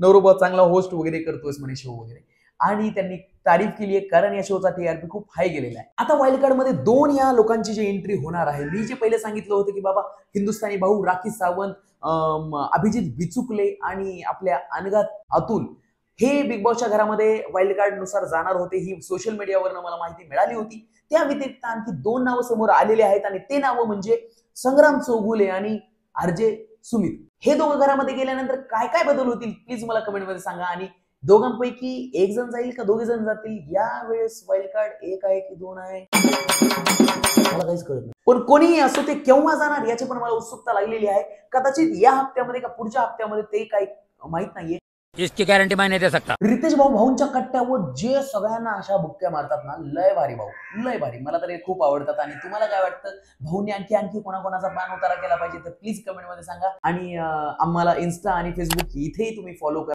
नवरोबा चांगला होस्ट वगैरे करतोयस म्हणे शो वगैरे, आणि त्यांनी तारीफ केली आहे कारण या शोचा टीआरपी खूप हाय गेलेला आहे. आता वाईल्ड कार्ड मध्ये 2 या लोकांची जी एंट्री होणार आहे, मी जे पहिले सांगितलं होतं की बाबा हिंदुस्थानी भाऊ राखी सावंत, अभिजित बिचुकले आणि आपल्या अनघा अतुल हे बिग बॉसच्या घरामध्ये वाईल्ड कार्ड नुसार जाणार होते. ही सोशल मीडियावरनं मला माहिती मिळाली होती. त्या व्यतिरिक्त आणखी 2 नावं समोर आलेली आहेत आणि ते नावं म्हणजे संग्राम चौगुले आणि आरजे सुमित. हे दोघं घरामध्ये गेल्यानंतर काय काय बदल होतील प्लीज मला कमेंटमध्ये सांगा, आणि दोघांपैकी एक जण जाईल का दोघे जण जातील, यावेळेस वाईल्ड कार्ड 1 आहे की 2 आहे मला काहीच कळत नाही. पण कोणीही असो ते केव्हा जाणार याची पण मला उत्सुकता लागलेली आहे. कदाचित या हप्त्यामध्ये का पुढच्या हप्त्यामध्ये ते काही माहित नाहीये, इसकी गॅरंटी मैं नहीं दे सकता. रितेश भाऊ भाऊंच्या कट्ट्यावर जे सगळ्यांना अशा बुक्क्या मारतात ना, लय भारी भाऊ, लय भारी. मला तर हे खूप आवडतात. आणि तुम्हाला काय वाटतं, भाऊने आणखी कोणाकोणाचा पान उतारा केला पाहिजे तर प्लीज कमेंटमध्ये सांगा. आणि आम्हाला इन्स्टा आणि फेसबुक इथेही तुम्ही फॉलो करा.